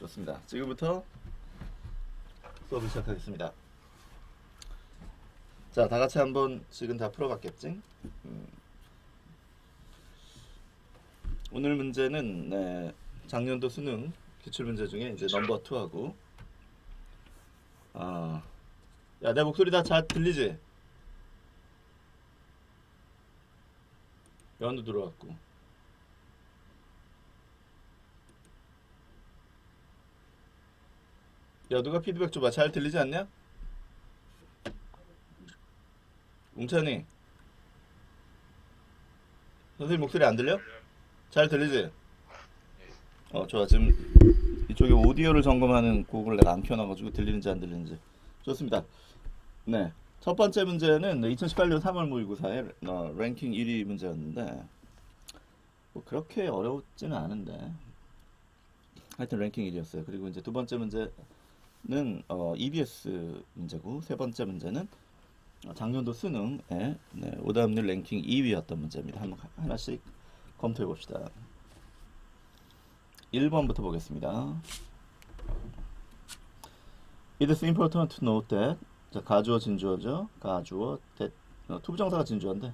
좋습니다. 지금부터 수업을 시작하겠습니다. 자, 다 같이 한번 지금 다 풀어봤겠지? 오늘 문제는 작년도 수능 기출문제 중에 이제 넘버 2하고 야, 내 목소리 다 잘 들리지? 연도 들어왔고 야, 누가 피드백 줘봐. 잘 들리지 않냐? 웅찬이 선생님 목소리 안 들려? 잘 들리지? 좋아. 지금 이쪽에 오디오를 점검하는 곡을 내가 안 켜놔가지고 들리는지 안 들리는지. 좋습니다. 네, 첫 번째 문제는 2018년 3월 모의고사의 랭킹 1위 문제였는데 뭐 그렇게 어려웠지는 않은데 하여튼 랭킹 1위였어요. 그리고 이제 두 번째 문제는 EBS 문제고, 세 번째 문제는 작년도 수능의 오답률 랭킹 2위였던 문제입니다. 한번 하나씩 검토해 봅시다. 1번부터 보겠습니다. It is important to note that, 자, 가주어 진주어죠. 가주어 투부정사가 진주어인데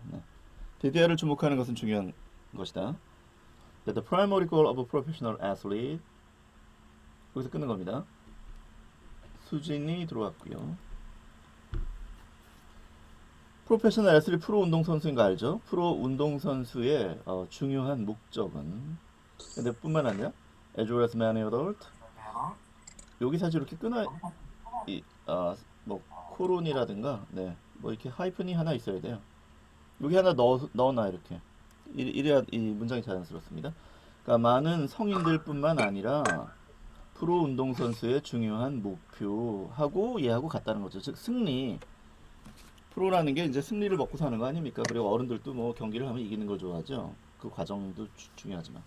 대대어를 주목하는 것은 중요한 것이다. That the primary goal of a professional athlete, 여기서 끊는 겁니다. 수진이 들어왔고요. 프로페셔널 애슬릿, 프로 운동선수인 거 알죠? 프로 운동선수의 중요한 목적은, 근데 뿐만 아니라 as well as many adult, 여기 사실 이렇게 끊어 뭐 코론이라든가 뭐 이렇게 하이픈이 하나 있어야 돼요. 여기 하나 넣어놔 이렇게. 이래야 이 문장이 자연스럽습니다. 그러니까 많은 성인들 뿐만 아니라 프로 운동선수의 중요한 목표하고 얘하고 같다는 거죠. 즉 승리, 프로라는 게 이제 승리를 먹고 사는 거 아닙니까? 그리고 어른들도 뭐 경기를 하면 이기는 걸 좋아하죠. 그 과정도 중요하지만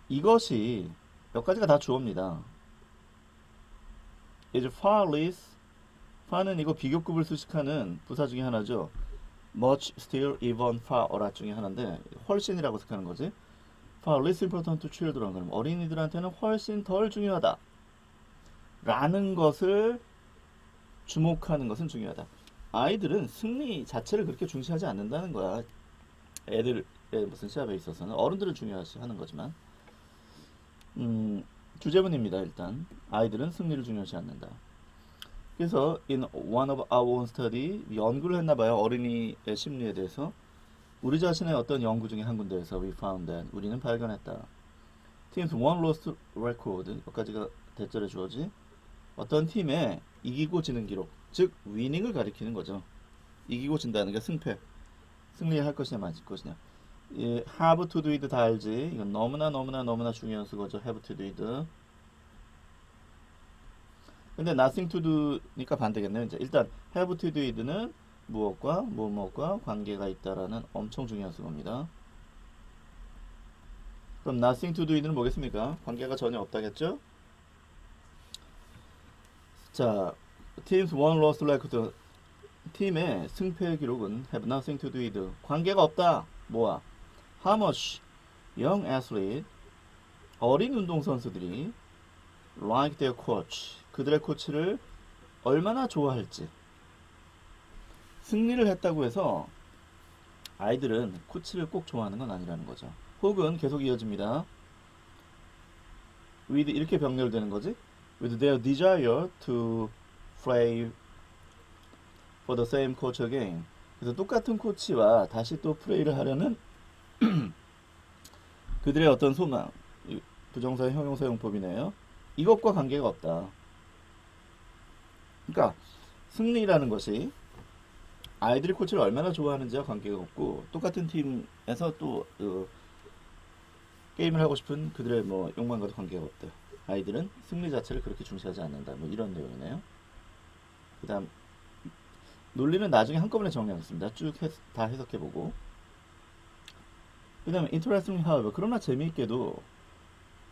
이것이 몇 가지가 다 주어입니다. is far less, far는 이거 비교급을 수식하는 부사 중에 하나죠. much, still, even, far, a lot 중에 하나인데 훨씬이라고 생각하는 거지. far less important to children, 그럼 어린이들한테는 훨씬 덜 중요하다 라는 것을 주목하는 것은 중요하다. 아이들은 승리 자체를 그렇게 중시하지 않는다는 거야. 애들의 무슨 시합에 있어서는. 어른들은 중요하지 하는 거지만 주제문입니다. 일단 아이들은 승리를 중요시 않는다. 그래서 in one of our own study, 연구를 했나봐요. 어린이의 심리에 대해서. 우리 자신의 어떤 연구 중에 한 군데에서 we found that, 우리는 발견했다. Teams won lost record, 여기까지가 대절의 주어지. 어떤 팀의 이기고 지는 기록, 즉 위닝을 가리키는 거죠. 이기고 진다는 게 승패, 승리할 것이냐 마칠 것이냐. have to do it 다 알지. 이건 너무나 중요한 수거죠. have to do it. 근데 nothing to do니까 반대겠네요. 이제 일단 have to do it는 무엇과 무엇과 관계가 있다라는 엄청 중요한 수거입니다. 그럼 nothing to do it는 뭐겠습니까? 관계가 전혀 없다겠죠? 자, teams won lost record, 팀의 승패 기록은 have nothing to do with, 관계가 없다. 뭐야? How much young athlete, 어린 운동선수들이 like their coach, 그들의 코치를 얼마나 좋아할지. 승리를 했다고 해서 아이들은 코치를 꼭 좋아하는 건 아니라는 거죠. 혹은 계속 이어집니다. with 이렇게 병렬되는 거지. with their desire to play for the same coach again. 그래서 똑같은 코치와 다시 또 플레이를 하려는 그들의 어떤 소망, 부정사의 형용사용법이네요. 이것과 관계가 없다. 그러니까 승리라는 것이 아이들이 코치를 얼마나 좋아하는지와 관계가 없고, 똑같은 팀에서 또 게임을 하고 싶은 그들의 뭐 욕망과도 관계가 없다. 아이들은 승리 자체를 그렇게 중시하지 않는다. 뭐 이런 내용이네요. 그 다음 논리는 나중에 한꺼번에 정리하겠습니다. 쭉 다 해석해보고. 그 다음에 interestingly however, 그러나 재미있게도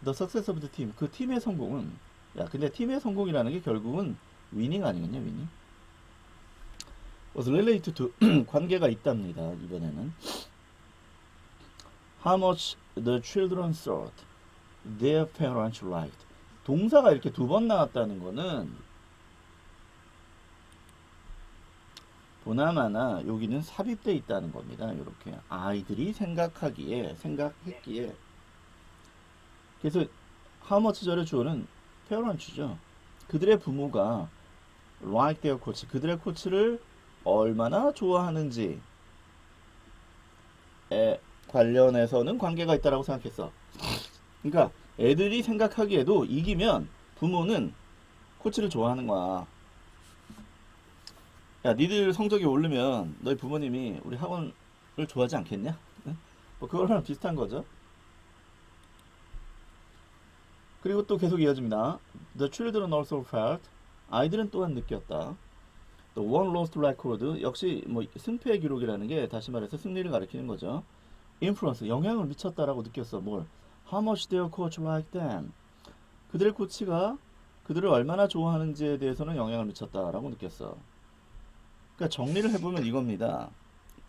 the success of the team, 그 팀의 성공은, 야 근데 팀의 성공이라는 게 결국은 위닝 아니겠냐, 위닝? was related to 관계가 있답니다. 이번에는 how much the children thought their parents liked, 동사가 이렇게 두 번 나왔다는 거는 보나마나 여기는 삽입돼 있다는 겁니다. 이렇게 아이들이 생각했기에. 그래서 how much 절의 주어는 parent죠. 그들의 부모가 like their coach, 그들의 코치를 얼마나 좋아하는지에 관련해서는 관계가 있다라고 생각했어. 그러니까 애들이 생각하기에도 이기면 부모는 코치를 좋아하는 거야. 야, 니들 성적이 오르면 너희 부모님이 우리 학원을 좋아하지 않겠냐? 응? 뭐 그거랑 비슷한 거죠. 그리고 또 계속 이어집니다. The children also felt, 아이들은 또한 느꼈다. The one lost record, 역시 뭐 승패의 기록이라는 게 다시 말해서 승리를 가리키는 거죠. Influence, 영향을 미쳤다라고 느꼈어. 뭘? How much their coach liked them. 그들의 코치가 그들을 얼마나 좋아하는지에 대해서는 영향을 미쳤다라고 느꼈어. 그러니까 정리를 해보면 이겁니다.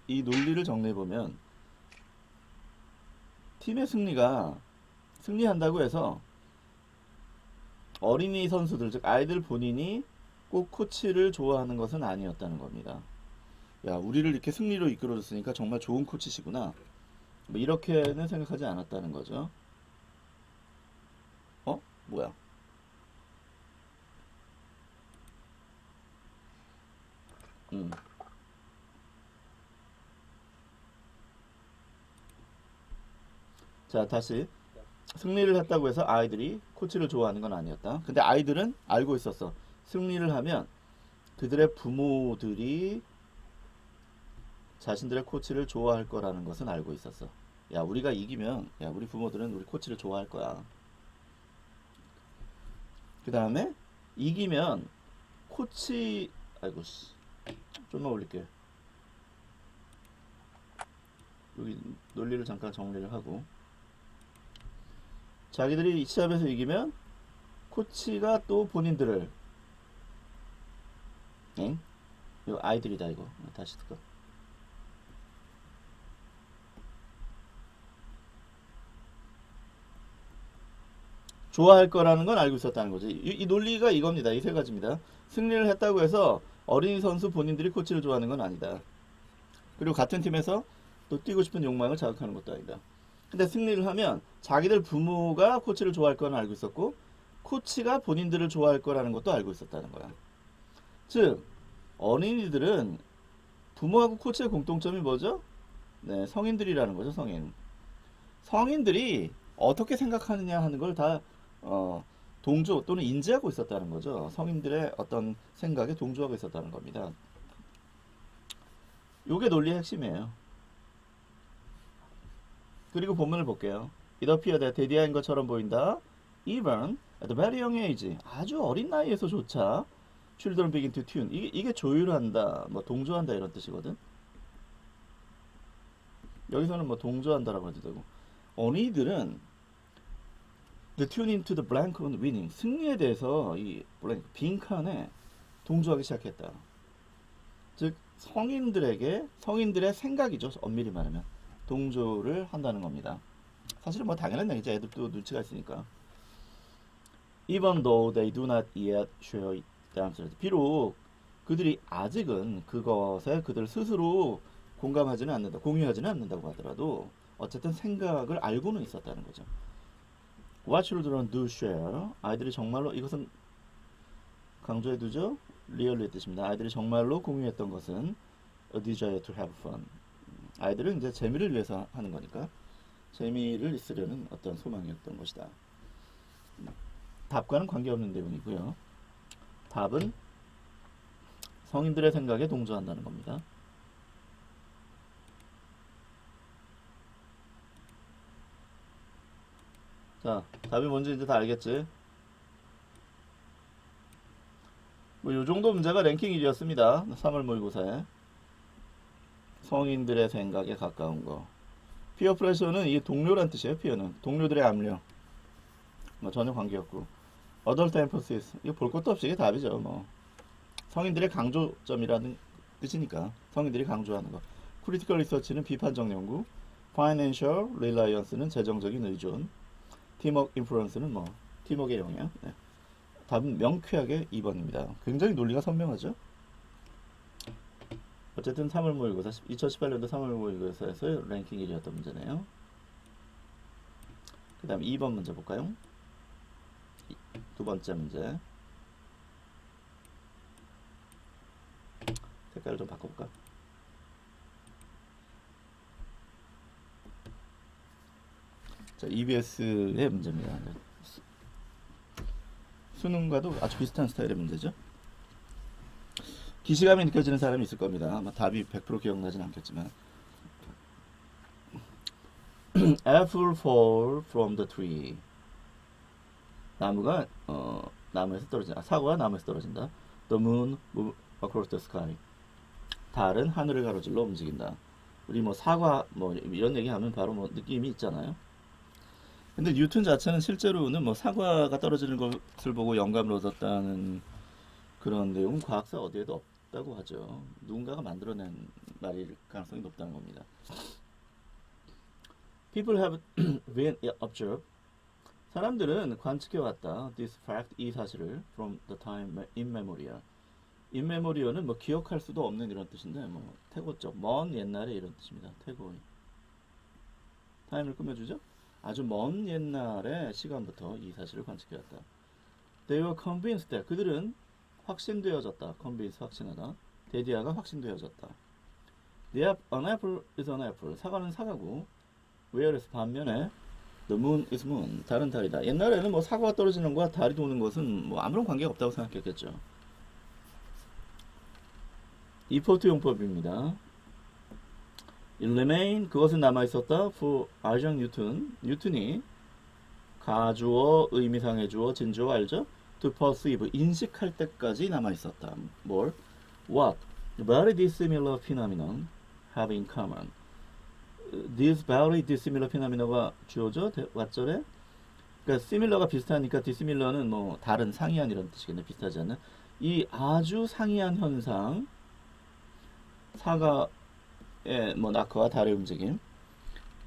이 논리를 정리해보면 팀의 승리한다고 해서 어린이 선수들, 즉 아이들 본인이 꼭 코치를 좋아하는 것은 아니었다는 겁니다. 야, 우리를 이렇게 승리로 이끌어줬으니까 정말 좋은 코치시구나. 뭐 이렇게는 생각하지 않았다는 거죠. 뭐야? 음. 자, 다시. 승리를 했다고 해서 아이들이 코치를 좋아하는 건 아니었다. 근데 아이들은 알고 있었어. 승리를 하면 그들의 부모들이 자신들의 코치를 좋아할 거라는 것은 알고 있었어. 야, 우리가 이기면, 야, 우리 부모들은 우리 코치를 좋아할 거야. 그 다음에 이기면 아이고, 씨. 좀만 올릴게. 여기 논리를 잠깐 정리를 하고. 자기들이 시합에서 이기면 코치가 또 본인들을, 엥? 이거 아이들이다, 이거. 다시 듣고. 좋아할 거라는 건 알고 있었다는 거지. 이 논리가 이겁니다. 이 세 가지입니다. 승리를 했다고 해서 어린이 선수 본인들이 코치를 좋아하는 건 아니다. 그리고 같은 팀에서 또 뛰고 싶은 욕망을 자극하는 것도 아니다. 근데 승리를 하면 자기들 부모가 코치를 좋아할 거는 알고 있었고, 코치가 본인들을 좋아할 거라는 것도 알고 있었다는 거야. 즉, 어린이들은 부모하고 코치의 공통점이 뭐죠? 네, 성인들이라는 거죠, 성인. 성인들이 어떻게 생각하느냐 하는 걸 다 동조 또는 인지하고 있었다는 거죠. 성인들의 어떤 생각에 동조하고 있었다는 겁니다. 요게 논리의 핵심이에요. 그리고 본문을 볼게요. It appeared that 대디아인 것처럼 보인다. Even at the very young age, 아주 어린 나이에서조차 children begin to tune. 이게 조율한다, 뭐 동조한다 이런 뜻이거든. 여기서는 뭐 동조한다라고 해도 되고. 어린이들은 the tune into the blank on winning, 승리에 대해서 이 blank, 빈칸에 동조하기 시작했다. 즉 성인들의 생각이죠. 엄밀히 말하면 동조를 한다는 겁니다. 사실은 뭐 당연한 얘기죠. 애들도 눈치가 있으니까. Even though they do not yet share it themselves. 비록 그들이 아직은 그것에 그들 스스로 공감하지는 않는다, 공유하지는 않는다고 하더라도 어쨌든 생각을 알고는 있었다는 거죠. What children do share. 아이들이 정말로, 이것은 강조해두죠. really의 뜻입니다. 아이들이 정말로 공유했던 것은 a desire to have fun. 아이들은 이제 재미를 위해서 하는 거니까 재미를 있으려는 어떤 소망이었던 것이다. 답과는 관계없는 내용이고요. 답은 성인들의 생각에 동조한다는 겁니다. 자, 답이 뭔지 이제 다 알겠지? 뭐 요 정도 문제가 랭킹 1위였습니다. 3월 모의고사에. 성인들의 생각에 가까운 거. 피어 프레셔는 이 동료란 뜻이에요. 피어는 동료들의 압력. 뭐 전혀 관계없고. 어덜트 엠퍼시스, 이거 볼 것도 없이 이게 답이죠. 뭐 성인들의 강조점이라는 뜻이니까 성인들이 강조하는 거. 크리티컬 리서치는 비판적 연구. 파이낸셜 릴라이언스는 재정적인 의존. 팀워크 인플루언스는 뭐 팀워크의 영역. 네. 답은 명쾌하게 2번입니다. 굉장히 논리가 선명하죠. 어쨌든 3월 모의고사 2018년도 3월 모의고사에서 랭킹 1위였던 문제네요. 그 다음 2번 문제 볼까요? 두 번째 문제. 색깔을 좀 바꿔볼까? 자, EBS의 문제입니다. 수능과도 아주 비슷한 스타일의 문제죠. 기시감이 느껴지는 사람이 있을 겁니다. 아마 답이 100% 기억나진 않겠지만 Apple fall from the tree. 나무가 나무에서 떨어진다. 사과가 나무에서 떨어진다. The moon move across the sky. 달은 하늘을 가로질러 움직인다. 우리 뭐 사과 뭐 이런 얘기하면 바로 뭐 느낌이 있잖아요. 근데 뉴턴 자체는 실제로는 뭐 사과가 떨어지는 것을 보고 영감을 얻었다는 그런 내용은 과학사 어디에도 없다고 하죠. 누군가가 만들어낸 말일 가능성이 높다는 겁니다. People have been observed. 사람들은 관측해왔다. This fact, 이 사실을 from the time immemorial. immemorial은 뭐 기억할 수도 없는 이런 뜻인데 뭐 태고적, 먼 옛날에 이런 뜻입니다. 태고의. 타임을 꾸며주죠. 아주 먼 옛날의 시간부터 이 사실을 관측해왔다. They were convinced that 그들은 확신되어졌다. convince 확신하다. 데디아가 확신되어졌다. An apple is an apple. 사과는 사과고 whereas 반면에 the moon is moon. 달은 달이다. 옛날에는 뭐 사과가 떨어지는 것과 달이 도는 것은 뭐 아무런 관계가 없다고 생각했겠죠. 이포트 용법입니다. It remain 그것은 남아 있었다. for 아이작 뉴턴. 뉴턴이 가주어, 의미상의 주어, 진주어 알죠? To perceive 인식할 때까지 남아 있었다. 뭘? What? Very dissimilar phenomenon have in common. These very dissimilar phenomenon가 주어죠? 왓절에? 그러니까 similar가 비슷하니까 dissimilar는 뭐 다른 상이한 이런 뜻이겠네. 비슷하지 않는. 이 아주 상이한 현상 사과의 뭐 낙하와 달의 움직임.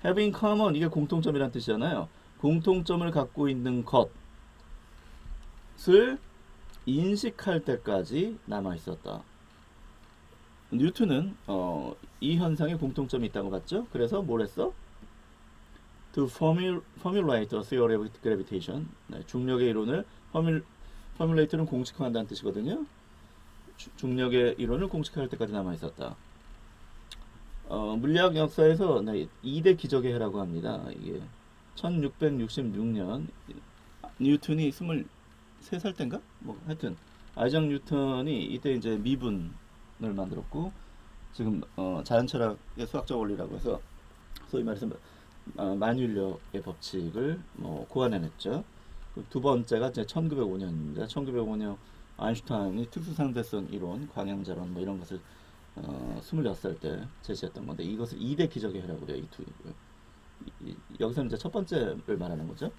Having common 이게 공통점이란 뜻이잖아요. 공통점을 갖고 있는 것을 인식할 때까지 남아 있었다. 뉴턴은 이 현상에 공통점이 있다고 봤죠. 그래서 뭘 했어? To formulate a theory of gravitation. 네, 중력의 이론을 formulate는 공식화한다는 뜻이거든요. 중력의 이론을 공식화할 때까지 남아 있었다. 물리학 역사에서 2대 기적의 해라고 합니다. 이게 1666년 뉴턴이 23살 때인가? 뭐 하여튼 아이작 뉴턴이 이때 이제 미분을 만들었고 지금 자연철학의 수학적 원리라고 해서 소위 말해서 만유인력의 법칙을 뭐 고안해냈죠. 두 번째가 이제 1905년입니다. 1905년 아인슈타인이 특수상대성 이론, 광양자론 뭐 이런 것을 26살 때 제시했던 건데 이것을 2대 기적의 해라고 그래요. 여기서는 이제 첫 번째를 말하는 거죠.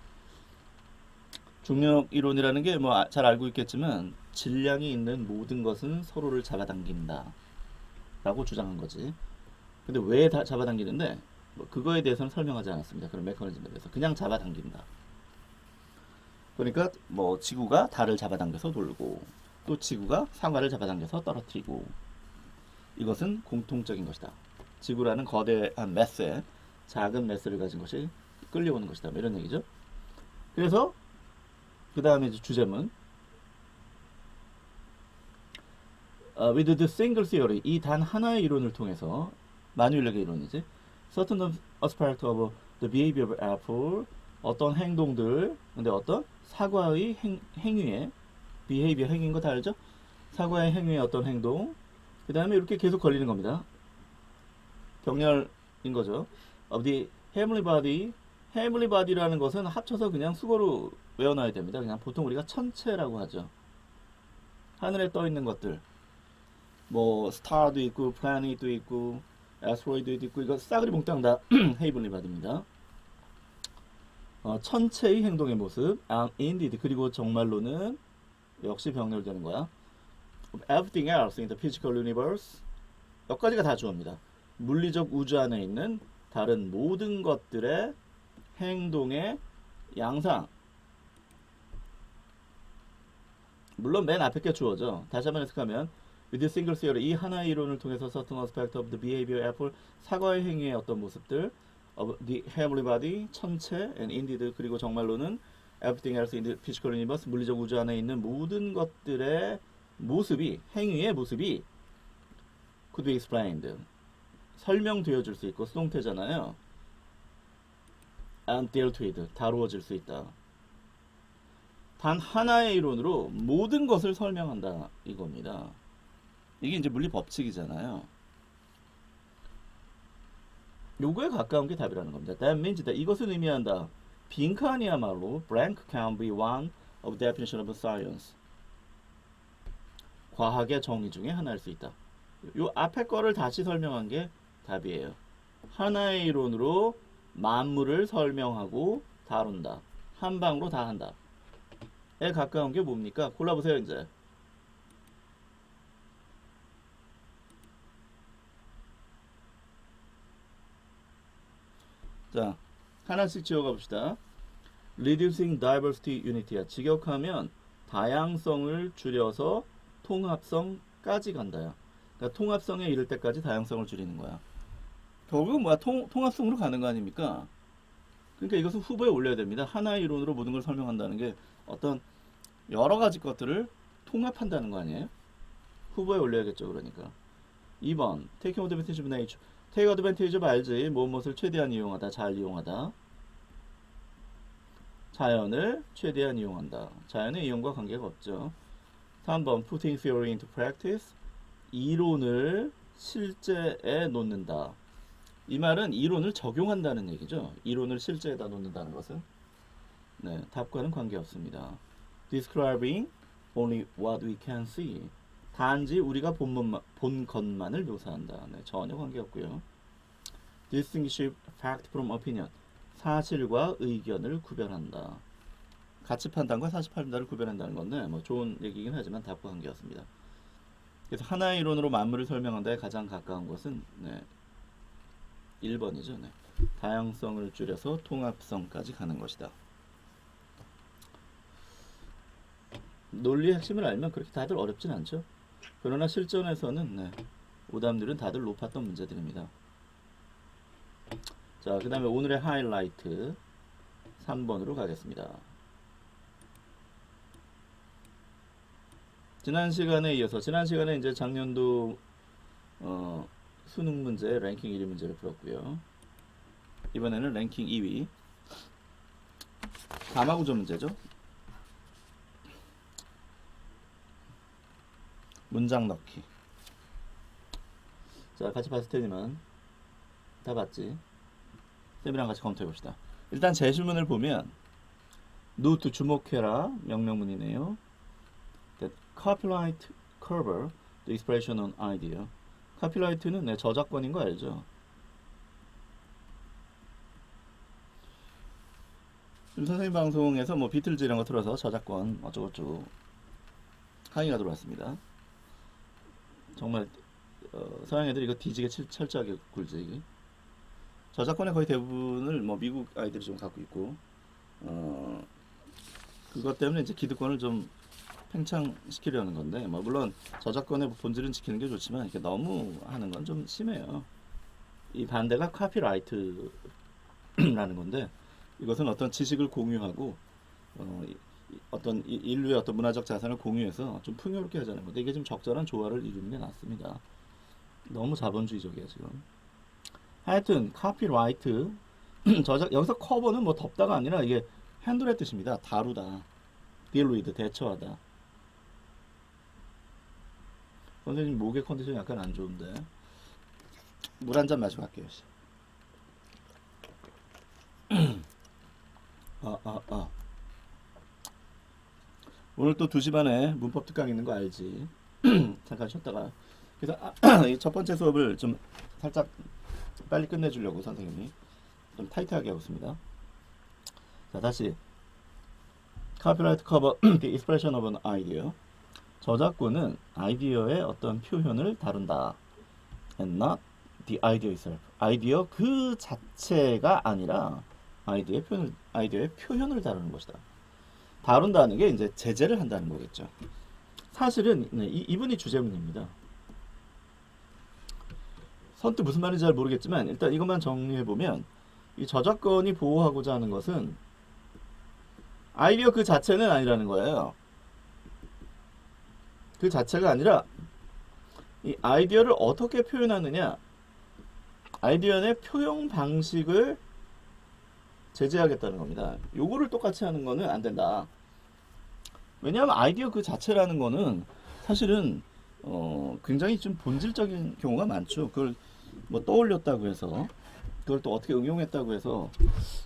중력 이론이라는 게 뭐 잘 알고 있겠지만 질량이 있는 모든 것은 서로를 잡아당긴다 라고 주장한 거지. 근데 왜 다 잡아당기는데 뭐 그거에 대해서는 설명하지 않았습니다. 그런 메커니즘에 대해서 그냥 잡아당긴다. 그러니까 뭐 지구가 달을 잡아당겨서 돌고 또 지구가 상과를 잡아당겨서 떨어뜨리고 이것은 공통적인 것이다. 지구라는 거대한 매스에 작은 매스를 가진 것이 끌려오는 것이다. 뭐 이런 얘기죠. 그래서 그 다음에 주제문 with the single theory 이 단 하나의 이론을 통해서 만유인력의 이론이지 certain aspect of the behavior of apple 어떤 행동들 근데 어떤 사과의 행위에 behavior 행위인 거 다 알죠? 사과의 행위의 어떤 행동 그 다음에 이렇게 계속 걸리는 겁니다. 병렬인 거죠. of the heavenly body heavenly body라는 것은 합쳐서 그냥 수거로 외워놔야 됩니다. 그냥 보통 우리가 천체라고 하죠. 하늘에 떠 있는 것들 뭐 스타도 있고 플래닛도 있고 애스트로이드도 있고 이거 싸그리 몽땅 다 헤이븐리 바디입니다. 천체의 행동의 모습 indeed 그리고 정말로는 역시 병렬되는 거야. Everything else in the physical universe 여기까지가 다 주어입니다. 물리적 우주 안에 있는 다른 모든 것들의 행동의 양상 물론 맨 앞에 게 주어져. 다시 한번 해석하면 with this single theory 이 하나의 이론을 통해서 certain aspect of the behavior apple 사과의 행위의 어떤 모습들 of the heavenly body 천체 and indeed 그리고 정말로는 everything else in the physical universe 물리적 우주 안에 있는 모든 것들의 모습이 행위의 모습이 could be explained 설명되어 줄 수 있고 수동태잖아요. and dealt with 다루어질 수 있다. 단 하나의 이론으로 모든 것을 설명한다 이겁니다. 이게 이제 물리 법칙이잖아요. 요거에 가까운 게 답이라는 겁니다. That means that 이것은 의미한다. 빈칸이야말로 blank can be one of definition of science. 과학의 정의 중에 하나일 수 있다. 요 앞에 거를 다시 설명한 게 답이에요. 하나의 이론으로 만물을 설명하고 다룬다. 한 방으로 다 한다. 에 가까운 게 뭡니까? 골라보세요 이제. 자, 하나씩 지어가 봅시다. Reducing diversity unity야. 직역하면 다양성을 줄여서 통합성까지 간다야. 그러니까 통합성에 이를 때까지 다양성을 줄이는 거야. 결국은 뭐야? 통합성으로 가는 거 아닙니까? 그러니까 이것은 후보에 올려야 됩니다. 하나의 이론으로 모든 걸 설명한다는 게 어떤 여러 가지 것들을 통합한다는 거 아니에요? 후보에 올려야겠죠. 그러니까 2번 Taking advantage of nature. Take advantage of 알지? 무엇을 최대한 이용하다, 잘 이용하다. 자연을 최대한 이용한다. 자연의 이용과 관계가 없죠. 3번 Putting theory into practice. 이론을 실제에 놓는다. 이 말은 이론을 적용한다는 얘기죠. 이론을 실제에다 놓는다는 것은 네, 답과는 관계없습니다. Describing only what we can see. 단지 우리가 본 것만을 묘사한다. 네, 전혀 관계없고요. Distinguish fact from opinion. 사실과 의견을 구별한다. 가치 판단과 사실 판단을 구별한다는 건데 뭐 좋은 얘기긴 하지만 답과 관계없습니다. 그래서 하나의 이론으로 만물을 설명한다에 가장 가까운 것은 네, 1번이죠. 네. 다양성을 줄여서 통합성까지 가는 것이다. 논리의 핵심을 알면 그렇게 다들 어렵진 않죠. 그러나 실전에서는 네, 오답률은 다들 높았던 문제들입니다. 자, 그 다음에 오늘의 하이라이트 3번으로 가겠습니다. 지난 시간에 이어서 지난 시간에 이제 작년도 수능 문제 랭킹 1위 문제를 풀었고요. 이번에는 랭킹 2위 가마구조 문제죠. 문장 넣기. 자, 같이 봤을 테니만 다 봤지? 쌤이랑 같이 검토해 봅시다. 일단 제시문을 보면 노트 주목해라 명령문이네요. That copyright cover the expression on idea. 카피라이트는 네, 저작권인 거 알죠? 지금 선생님 방송에서 뭐 비틀즈 이런 거 틀어서 저작권 어쩌고저쩌고 항의가 들어왔습니다. 정말 서양 애들이 이거 뒤지게 철저하게 굴지. 이게. 저작권의 거의 대부분을 뭐 미국 아이들이 좀 갖고 있고 그것 때문에 이제 기득권을 좀 팽창시키려는 건데 뭐 물론 저작권의 본질은 지키는 게 좋지만 이렇게 너무 하는 건 좀 심해요. 이 반대가 카피라이트라는 건데 이것은 어떤 지식을 공유하고 어떤 인류의 어떤 문화적 자산을 공유해서 좀 풍요롭게 하자는 건데 이게 좀 적절한 조화를 이루는 게 낫습니다. 너무 자본주의적이야 지금. 하여튼 카피라이트 여기서 커버는 뭐 덮다가 아니라 이게 핸들의 뜻입니다. 다루다, deal with 대처하다. 선생님 목의 컨디션이 약간 안 좋은데 물 한 잔 마시고 갈게요. 오늘 또 2시 반에 문법 특강 있는 거 알지? 잠깐 쉬었다가 그래서 이 첫 번째 수업을 좀 살짝 빨리 끝내주려고 선생님이 좀 타이트하게 하고 있습니다. 자, 다시 Copyright cover the expression of an idea. 저작권은 아이디어의 어떤 표현을 다룬다. And not the idea itself. 아이디어 그 자체가 아니라 아이디어의 표현을 다루는 것이다. 다룬다는 게 이제 제재를 한다는 거겠죠. 사실은 네, 이분이 주제문입니다. 선뜻 무슨 말인지 잘 모르겠지만 일단 이것만 정리해보면 이 저작권이 보호하고자 하는 것은 아이디어 그 자체는 아니라는 거예요. 그 자체가 아니라 이 아이디어를 어떻게 표현하느냐, 아이디어의 표현 방식을 제재하겠다는 겁니다. 요거를 똑같이 하는 거는 안 된다. 왜냐하면 아이디어 그 자체라는 거는 사실은 굉장히 좀 본질적인 경우가 많죠. 그걸 뭐 떠올렸다고 해서 그걸 또 어떻게 응용했다고 해서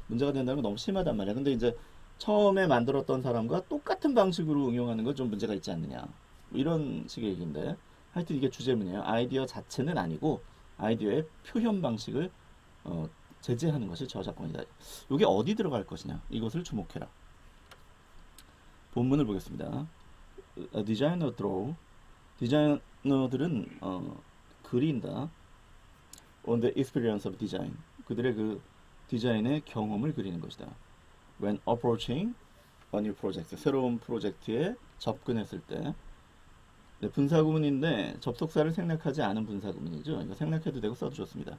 문제가 된다는 건 너무 심하단 말이야. 근데 이제 처음에 만들었던 사람과 똑같은 방식으로 응용하는 건 좀 문제가 있지 않느냐. 뭐 이런 식의 얘기인데 하여튼 이게 주제문이에요. 아이디어 자체는 아니고 아이디어의 표현 방식을 제재하는 것이 저작권이다. 이게 어디 들어갈 것이냐. 이것을 주목해라. 본문을 보겠습니다. 디자이너 draw. 디자이너들은 그린다. On the experience of design. 그들의 그 디자인의 경험을 그리는 것이다. When approaching a new project. 새로운 프로젝트에 접근했을 때. 네, 분사구문인데 접속사를 생략하지 않은 분사구문이죠. 이거 생략해도 되고 써도 좋습니다.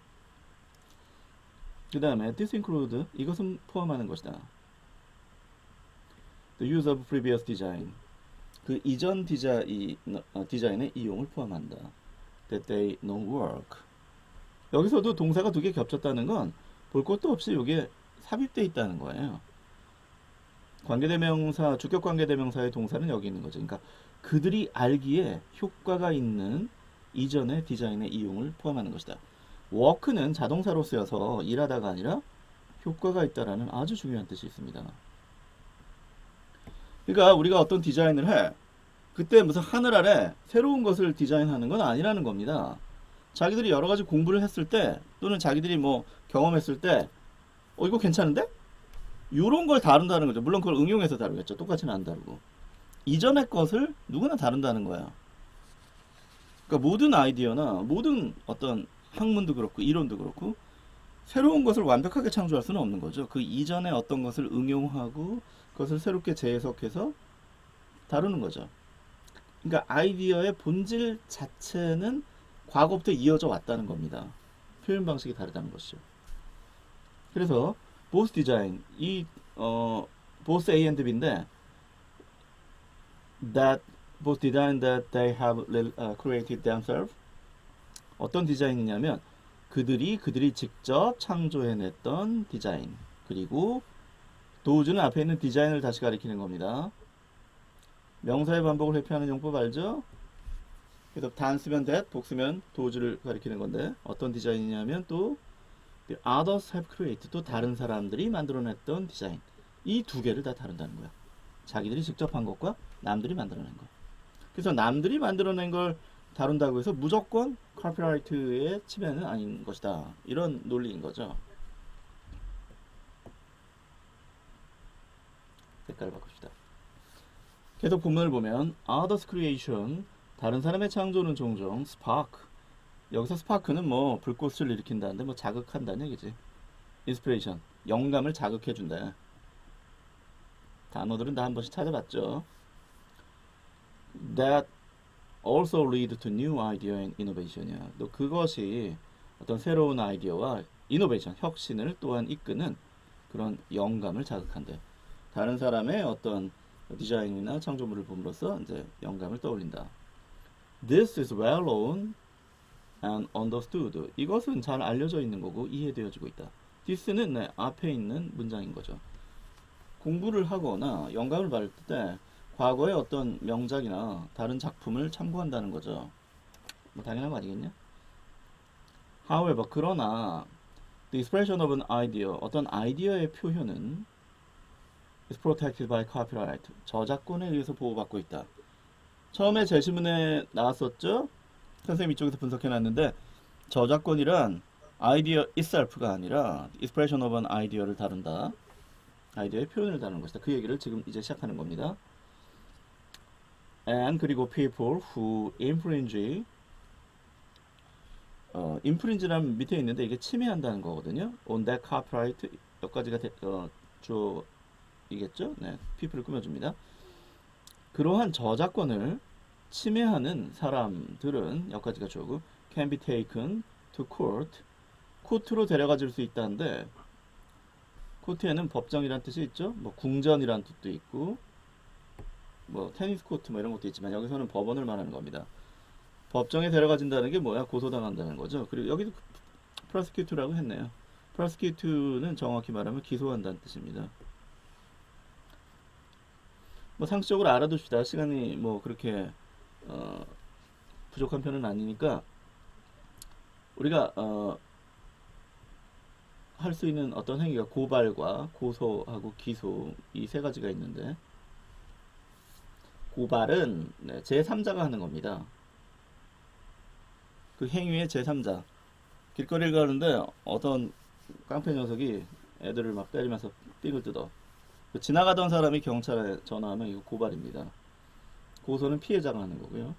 그 다음에 this include. 이것은 포함하는 것이다. The use of previous design. 그 이전 디자인의 이용을 포함한다. That they no work. 여기서도 동사가 두 개 겹쳤다는 건 볼 것도 없이 이게 삽입되어 있다는 거예요. 관계대명사, 주격 관계대명사의 동사는 여기 있는 거죠. 그러니까 그들이 알기에 효과가 있는 이전의 디자인의 이용을 포함하는 것이다. work는 자동사로 쓰여서 일하다가 아니라 효과가 있다라는 아주 중요한 뜻이 있습니다. 그러니까 우리가 어떤 디자인을 해. 그때 무슨 하늘 아래 새로운 것을 디자인하는 건 아니라는 겁니다. 자기들이 여러 가지 공부를 했을 때 또는 자기들이 뭐 경험했을 때 이거 괜찮은데? 이런 걸 다룬다는 거죠. 물론 그걸 응용해서 다루겠죠. 똑같이는 안 다루고. 이전의 것을 누구나 다룬다는 거야. 그러니까 모든 아이디어나 모든 어떤 학문도 그렇고 이론도 그렇고 새로운 것을 완벽하게 창조할 수는 없는 거죠. 그 이전에 어떤 것을 응용하고 그것을 새롭게 재해석해서 다루는 거죠. 그러니까 아이디어의 본질 자체는 과거부터 이어져 왔다는 겁니다. 표현 방식이 다르다는 것이죠. 그래서 both design, both A and B인데 that both design that they have created themselves. 어떤 디자인이냐면 그들이 직접 창조해냈던 디자인. 그리고 도우즈는 앞에 있는 디자인을 다시 가리키는 겁니다. 명사의 반복을 회피하는 용법 알죠? 그래서 단 쓰면 that, 독 쓰면 도우즈를 가리키는 건데 어떤 디자인이냐면 또 the others have created, 또 다른 사람들이 만들어냈던 디자인. 이 두 개를 다 다룬다는 거야. 자기들이 직접 한 것과 남들이 만들어낸 것. 그래서 남들이 만들어낸 걸 다룬다고 해서 무조건 카피라이트의 침해는 아닌 것이다. 이런 논리인 거죠. 색깔 바꿉시다. 계속 본문을 보면 others creation, 다른 사람의 창조는 종종 spark. 여기서 spark는 뭐 불꽃을 일으킨다는데 뭐 자극한다는 얘기지. inspiration, 영감을 자극해준다. 단어들은 다 한 번씩 찾아봤죠. That also lead to new idea and innovation이야. 또 그것이 어떤 새로운 아이디어와 이노베이션, 혁신을 또한 이끄는 그런 영감을 자극한대. 다른 사람의 어떤 디자인이나 창조물을 봄으로써 이제 영감을 떠올린다. This is well known and understood. 이것은 잘 알려져 있는 거고 이해되어지고 있다. This는 네, 앞에 있는 문장인 거죠. 공부를 하거나 영감을 받을 때 과거의 어떤 명작이나 다른 작품을 참고한다는 거죠. 뭐 당연한 거 아니겠냐? However, 그러나 the expression of an idea, 어떤 아이디어의 표현은 is protected by copyright, 저작권에 의해서 보호받고 있다. 처음에 제시문에 나왔었죠? 선생님 이쪽에서 분석해놨는데 저작권이란 아이디어 itself가 아니라 expression of an idea를 다룬다. 아이디어의 표현을 다루는 것이다. 그 얘기를 지금 이제 시작하는 겁니다. And 그리고 people who infringe, infringe라면 밑에 있는데 이게 침해한다는 거거든요. On that copyright, 여기까지가 주어이겠죠? 네, people을 꾸며줍니다. 그러한 저작권을 침해하는 사람들은 여기까지가 주어고 can be taken to court. 코트로 데려가질 수 있다는데 코트에는 법정이란 뜻이 있죠. 뭐 궁전이란 뜻도 있고 뭐 테니스 코트 뭐 이런 것도 있지만 여기서는 법원을 말하는 겁니다. 법정에 데려가진다는 게 뭐야? 고소당한다는 거죠. 그리고 여기도 prosecute라고 했네요. prosecute는 정확히 말하면 기소한다는 뜻입니다. 뭐 상식적으로 알아둡시다. 시간이 뭐 그렇게 부족한 편은 아니니까 우리가 할 수 있는 어떤 행위가 고발과 고소하고 기소 이 세 가지가 있는데 고발은 네, 제3자가 하는 겁니다. 그 행위의 제3자. 길거리를 가는데 어떤 깡패 녀석이 애들을 막 때리면서 삥을 뜯어. 지나가던 사람이 경찰에 전화하면 이거 고발입니다. 고소는 피해자가 하는 거고요.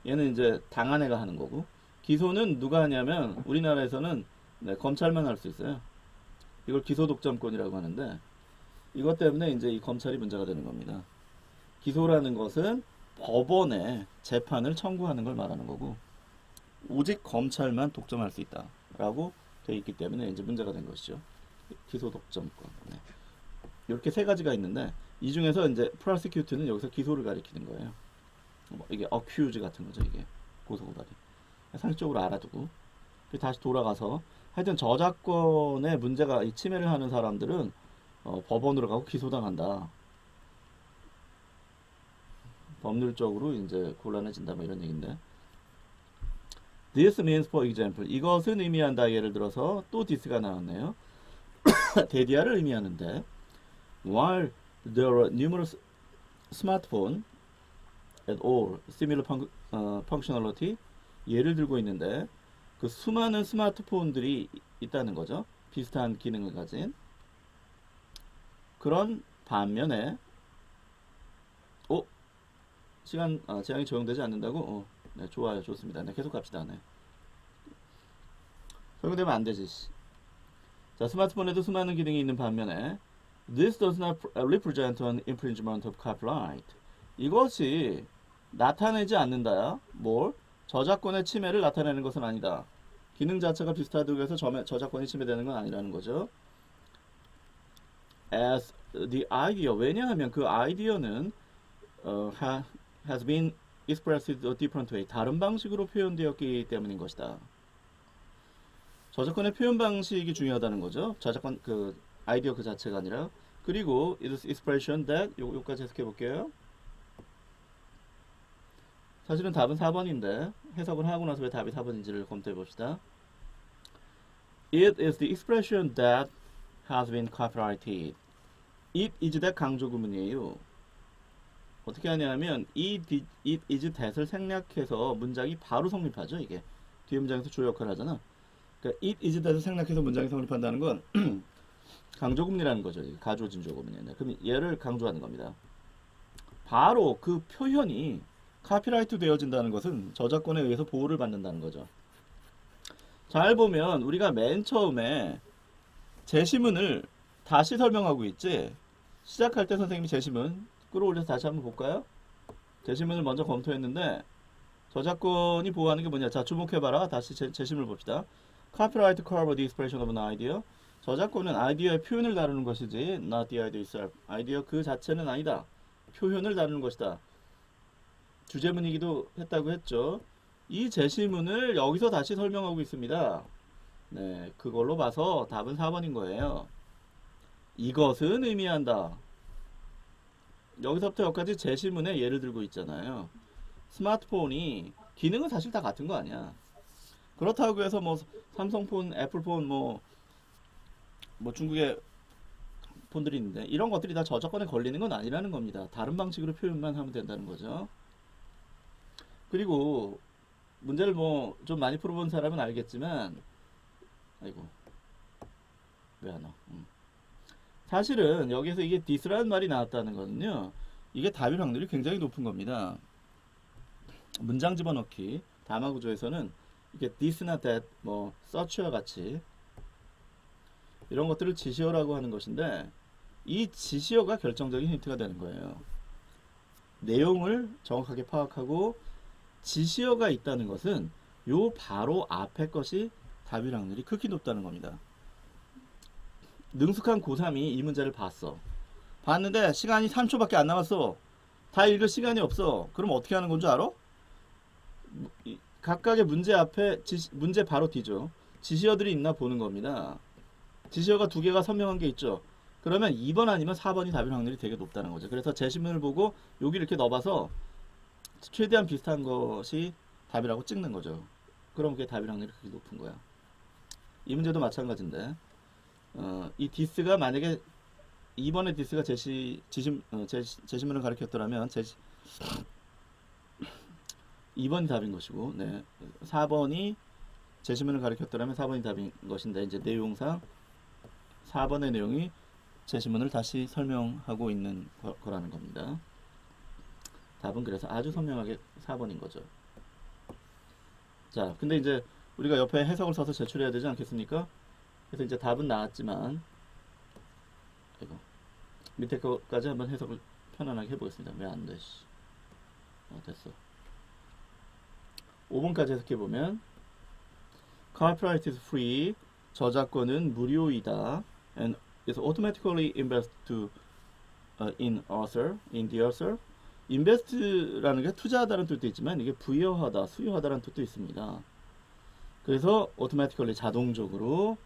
얘는 이제 당한 애가 하는 거고. 기소는 누가 하냐면 우리나라에서는 네, 검찰만 할 수 있어요. 이걸 기소 독점권이라고 하는데 이것 때문에 이제 이 검찰이 문제가 되는 겁니다. 기소라는 것은 법원에 재판을 청구하는 걸 말하는 거고 오직 검찰만 독점할 수 있다라고 되어 있기 때문에 이제 문제가 된 것이죠. 기소 독점권. 네. 이렇게 세 가지가 있는데 이 중에서 이제 prosecute는 여기서 기소를 가리키는 거예요. 뭐 이게 accuse 같은 거죠. 이게 고소고발이. 상식적으로 알아두고 다시 돌아가서 하여튼 저작권에 문제가 이 침해를 하는 사람들은 법원으로 가고 기소당한다. 법률적으로 이제 곤란해진다 뭐 이런 얘기인데. This means for example. 이것은 의미한다. 예를 들어서 또 this가 나왔네요. 데디아를 의미하는데 while there are numerous smartphone at all similar functionality 예를 들고 있는데 그 수많은 스마트폰들이 있다는 거죠. 비슷한 기능을 가진 그런 반면에 시간 제한이 적용되지 않는다고? 네, 좋아요. 좋습니다. 네, 계속 갑시다. 네. 적용되면 안 되지. 자, 스마트폰에도 수많은 기능이 있는 반면에 This does not represent an infringement of copyright. 이것이 나타내지 않는다야. 뭘? 저작권의 침해를 나타내는 것은 아니다. 기능 자체가 비슷하다고 해서 저작권이 침해되는 건 아니라는 거죠. As the idea. 왜냐하면 그 아이디어는 has been expressed in a different way. 다른 방식으로 표현되었기 때문인 것이다. 저작권의 표현 방식이 중요하다는 거죠. 저작권 그 아이디어 그 자체가 아니라. 그리고 it is expression that 요까지 해석해 볼게요. 사실은 답은 4번인데 해석을 하고 나서 왜 답이 4번인지를 검토해 봅시다. It is the expression that has been copyrighted. It is that 강조 구문이에요. 어떻게 하냐면 it is that을 생략해서 문장이 바로 성립하죠. 이게 뒤에 문장에서 주요 역할을 하잖아. 그러니까 it is that을 생략해서 문장이 성립한다는 건 강조구문이라는 거죠. 가조진조구문이네. 그럼 얘를 강조하는 겁니다. 바로 그 표현이 카피라이트 되어진다는 것은 저작권에 의해서 보호를 받는다는 거죠. 잘 보면 우리가 맨 처음에 제시문을 다시 설명하고 있지. 시작할 때 선생님이 제시문 끌어올려서 다시 한번 볼까요? 제시문을 먼저 검토했는데 저작권이 보호하는 게 뭐냐. 자, 주목해봐라. 다시 제시문을 봅시다. Copyright cover the expression of an idea. 저작권은 아이디어의 표현을 다루는 것이지 not the idea itself. 아이디어 그 자체는 아니다. 표현을 다루는 것이다. 주제문이기도 했다고 했죠. 이 제시문을 여기서 다시 설명하고 있습니다. 네, 그걸로 봐서 답은 4번인 거예요. 이것은 의미한다. 여기서부터 여기까지 제시문에 예를 들고 있잖아요. 스마트폰이 기능은 사실 다 같은 거 아니야. 그렇다고 해서 뭐 삼성폰, 애플폰 뭐 중국의 폰들이 있는데 이런 것들이 다 저작권에 걸리는 건 아니라는 겁니다. 다른 방식으로 표현만 하면 된다는 거죠. 그리고 문제를 뭐 좀 많이 풀어본 사람은 알겠지만 아이고 왜 안 와? 사실은 여기서 이게 this라는 말이 나왔다는 거는요. 이게 답일 확률이 굉장히 높은 겁니다. 문장 집어넣기 담화 구조에서는 이게 this나 that 뭐 such와 같이 이런 것들을 지시어라고 하는 것인데 이 지시어가 결정적인 힌트가 되는 거예요. 내용을 정확하게 파악하고 지시어가 있다는 것은 요 바로 앞에 것이 답일 확률이 극히 높다는 겁니다. 능숙한 고3이 이 문제를 봤는데 시간이 3초밖에 안 남았어. 다 읽을 시간이 없어. 그럼 어떻게 하는 건 줄 알아? 각각의 문제 앞에 문제 바로 뒤죠. 지시어들이 있나 보는 겁니다. 지시어가 두 개가 선명한 게 있죠. 그러면 2번 아니면 4번이 답일 확률이 되게 높다는 거죠. 그래서 제시문을 보고 여기 이렇게 넣어봐서 최대한 비슷한 것이 답이라고 찍는 거죠. 그럼 그게 답일 확률이 그렇게 높은 거야. 이 문제도 마찬가지인데 이 디스가 만약에 2번의 디스가 제시문을 가리켰더라면 2번이 답인 것이고 4번이 제시문을 가리켰더라면 4번이 답인 것인데 이제 내용상 4번의 내용이 제시문을 다시 설명하고 있는 거라는 겁니다. 답은 그래서 아주 선명하게 4번인 거죠. 자, 근데 이제 우리가 옆에 해석을 써서 제출해야 되지 않겠습니까? 그래서 이제 답은 나왔지만 밑에 거까지 한번 해석을 편안하게 해보겠습니다. 왜 안 돼? 됐어. 5번까지 해석해보면 Copyright is free. 저작권은 무료이다. And is automatically invested to, in the author. invest라는 게 투자하다는 뜻도 있지만 이게 부여하다, 수여하다라는 뜻도 있습니다. 그래서 automatically 자동적으로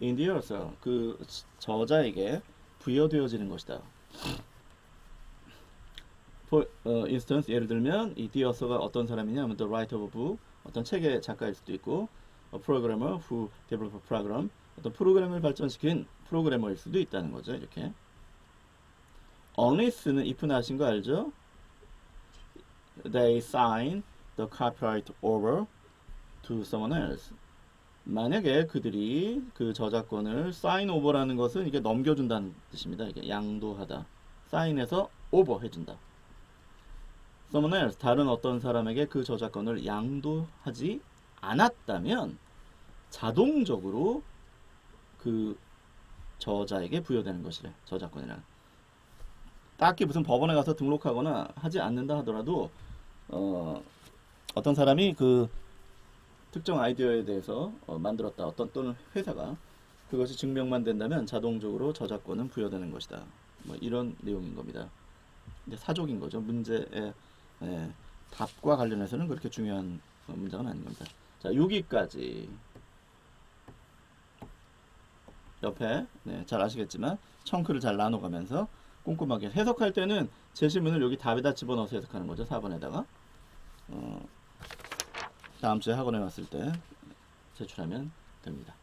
in the author 그 저자에게 부여되어지는 것이다. For instance 예를 들면 이 the author가 어떤 사람이냐면 the writer of a book 어떤 책의 작가일 수도 있고 a programmer who develop a program 어떤 프로그램을 발전시킨 프로그래머일 수도 있다는 거죠. 이렇게 unless는 if는 아신 거 알죠? They sign the copyright over to someone else. 만약에 그들이 그 저작권을 sign over라는 것은 이게 넘겨준다는 뜻입니다. 이게 양도하다. sign해서 over 해준다. someone else 다른 어떤 사람에게 그 저작권을 양도하지 않았다면 자동적으로 그 저자에게 부여되는 것이래. 저작권이란. 딱히 무슨 법원에 가서 등록하거나 하지 않는다 하더라도 어떤 사람이 그 특정 아이디어에 대해서 만들었다. 또는 회사가 그것이 증명만 된다면 자동적으로 저작권은 부여되는 것이다. 뭐 이런 내용인 겁니다. 이제 사족인 거죠. 문제의 답과 관련해서는 그렇게 중요한 문제는 아닌 겁니다. 자, 여기까지 옆에 잘 아시겠지만 청크를 잘 나눠가면서 꼼꼼하게 해석할 때는 제시문을 여기 답에다 집어넣어서 해석하는 거죠. 4번에다가 다음 주에 학원에 왔을 때 제출하면 됩니다.